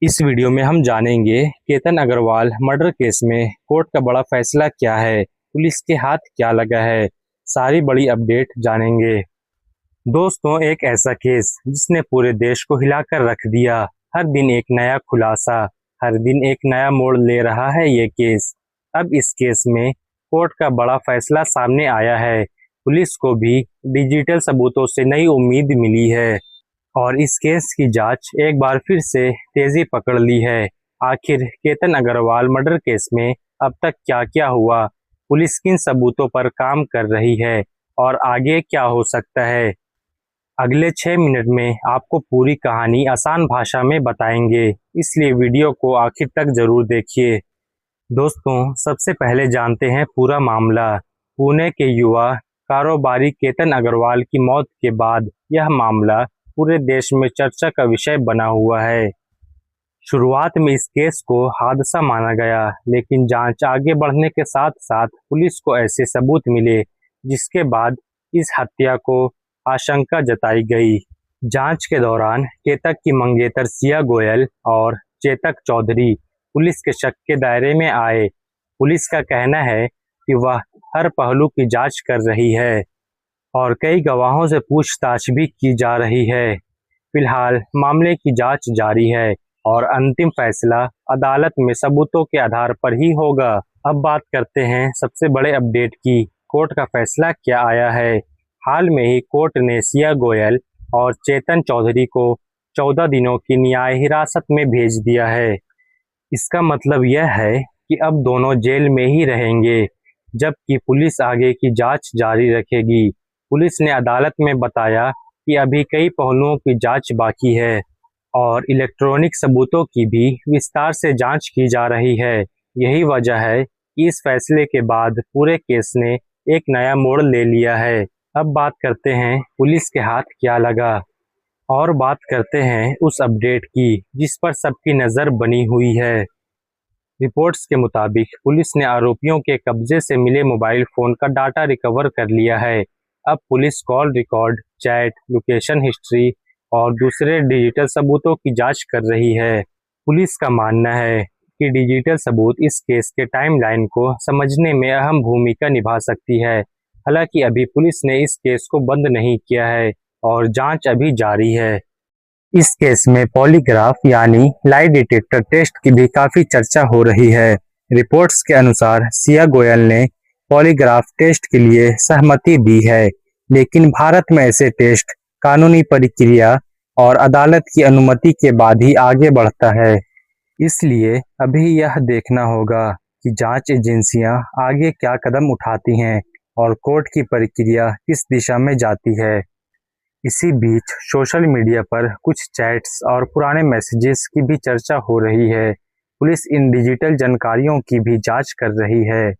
इस वीडियो में हम जानेंगे केतन अग्रवाल मर्डर केस में कोर्ट का बड़ा फैसला क्या है, पुलिस के हाथ क्या लगा है, सारी बड़ी अपडेट जानेंगे। दोस्तों, एक ऐसा केस जिसने पूरे देश को हिलाकर रख दिया। हर दिन एक नया खुलासा, हर दिन एक नया मोड़ ले रहा है ये केस। अब इस केस में कोर्ट का बड़ा फैसला सामने आया है। पुलिस को भी डिजिटल सबूतों से नई उम्मीद मिली है और इस केस की जांच एक बार फिर से तेजी पकड़ ली है। आखिर केतन अग्रवाल मर्डर केस में अब तक क्या-क्या हुआ, पुलिस किन सबूतों पर काम कर रही है और आगे क्या हो सकता है। अगले 6 मिनट में आपको पूरी कहानी आसान भाषा में बताएंगे, इसलिए वीडियो को आखिर तक जरूर देखिए। दोस्तों, सबसे पहले जानते हैं पूरा मामला। पुणे के युवा कारोबारी केतन अग्रवाल की मौत के बाद यह मामला पूरे देश में चर्चा का विषय बना हुआ है। शुरुआत में इस केस को हादसा माना गया, लेकिन जांच आगे बढ़ने के साथ साथ पुलिस को ऐसे सबूत मिले जिसके बाद इस हत्या को आशंका जताई गई। जांच के दौरान केतक की मंगेतर सिया गोयल और चेतक चौधरी पुलिस के शक के दायरे में आए। पुलिस का कहना है कि वह हर पहलू की जांच कर रही है और कई गवाहों से पूछताछ भी की जा रही है। फिलहाल मामले की जांच जारी है और अंतिम फैसला अदालत में सबूतों के आधार पर ही होगा। अब बात करते हैं सबसे बड़े अपडेट की। कोर्ट का फैसला क्या आया है। हाल में ही कोर्ट ने सिया गोयल और चेतन चौधरी को 14 दिनों की न्याय हिरासत में भेज दिया है। इसका मतलब यह है कि अब दोनों जेल में ही रहेंगे, जबकि पुलिस आगे की जांच जारी रखेगी। पुलिस ने अदालत में बताया कि अभी कई पहलुओं की जांच बाकी है और इलेक्ट्रॉनिक सबूतों की भी विस्तार से जांच की जा रही है। यही वजह है कि इस फैसले के बाद पूरे केस ने एक नया मोड़ ले लिया है। अब बात करते हैं पुलिस के हाथ क्या लगा और बात करते हैं उस अपडेट की जिस पर सबकी नज़र बनी हुई है। रिपोर्ट्स के मुताबिक पुलिस ने आरोपियों के कब्जे से मिले मोबाइल फोन का डाटा रिकवर कर लिया है। अब police call record, chat, location history और दूसरे डिजिटल सबूतों की जांच कर रही है। पुलिस का मानना है कि डिजिटल सबूत इस केस के टाइमलाइन को समझने में अहम भूमिका निभा सकती है। हालांकि अभी पुलिस ने इस केस को बंद नहीं किया है और जांच अभी जारी है। इस केस में पॉलीग्राफ यानी लाई डिटेक्टर टेस्ट की भी काफी चर्चा हो रही है। रिपोर्ट्स के अनुसार सिया गोयल ने पॉलीग्राफ टेस्ट के लिए सहमति दी है, लेकिन भारत में ऐसे टेस्ट कानूनी प्रक्रिया और अदालत की अनुमति के बाद ही आगे बढ़ता है। इसलिए अभी यह देखना होगा कि जांच एजेंसियां आगे क्या कदम उठाती हैं और कोर्ट की प्रक्रिया किस दिशा में जाती है। इसी बीच सोशल मीडिया पर कुछ चैट्स और पुराने मैसेजेस की भी चर्चा हो रही है। पुलिस इन डिजिटल जानकारियों की भी जांच कर रही है।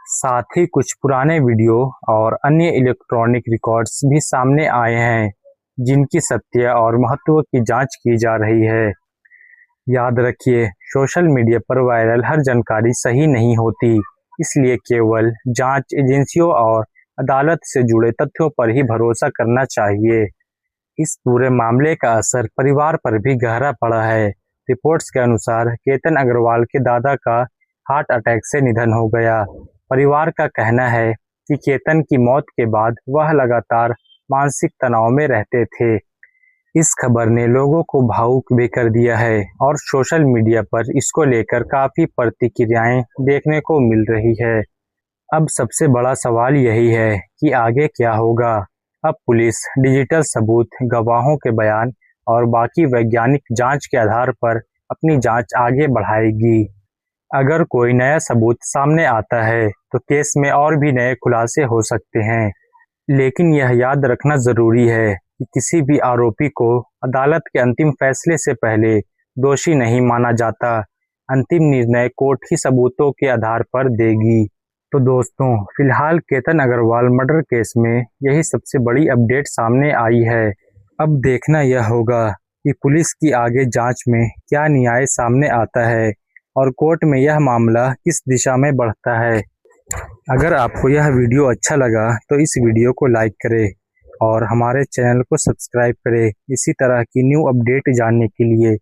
साथ ही कुछ पुराने वीडियो और अन्य इलेक्ट्रॉनिक रिकॉर्ड्स भी सामने आए हैं, जिनकी सत्य और महत्व की जांच की जा रही है। याद रखिए, सोशल मीडिया पर वायरल हर जानकारी सही नहीं होती, इसलिए केवल जांच एजेंसियों और अदालत से जुड़े तथ्यों पर ही भरोसा करना चाहिए। इस पूरे मामले का असर परिवार पर भी गहरा पड़ा है। रिपोर्ट्स के अनुसार केतन अग्रवाल के दादा का हार्ट अटैक से निधन हो गया। परिवार का कहना है कि केतन की मौत के बाद वह लगातार मानसिक तनाव में रहते थे। इस खबर ने लोगों को भावुक भी कर दिया है और सोशल मीडिया पर इसको लेकर काफी प्रतिक्रियाएं देखने को मिल रही है। अब सबसे बड़ा सवाल यही है कि आगे क्या होगा। अब पुलिस डिजिटल सबूत, गवाहों के बयान और बाकी वैज्ञानिक जांच के आधार पर अपनी जांच आगे बढ़ाएगी। अगर कोई नया सबूत सामने आता है तो केस में और भी नए खुलासे हो सकते हैं, लेकिन यह याद रखना जरूरी है कि किसी भी आरोपी को अदालत के अंतिम फैसले से पहले दोषी नहीं माना जाता। अंतिम निर्णय कोर्ट ही सबूतों के आधार पर देगी। तो दोस्तों, फिलहाल केतन अग्रवाल मर्डर केस में यही सबसे बड़ी अपडेट सामने आई है। अब देखना यह होगा कि पुलिस की आगे जांच में क्या न्याय सामने आता है और कोर्ट में यह मामला किस दिशा में बढ़ता है। अगर आपको यह वीडियो अच्छा लगा तो इस वीडियो को लाइक करें और हमारे चैनल को सब्सक्राइब करें इसी तरह की न्यू अपडेट जानने के लिए।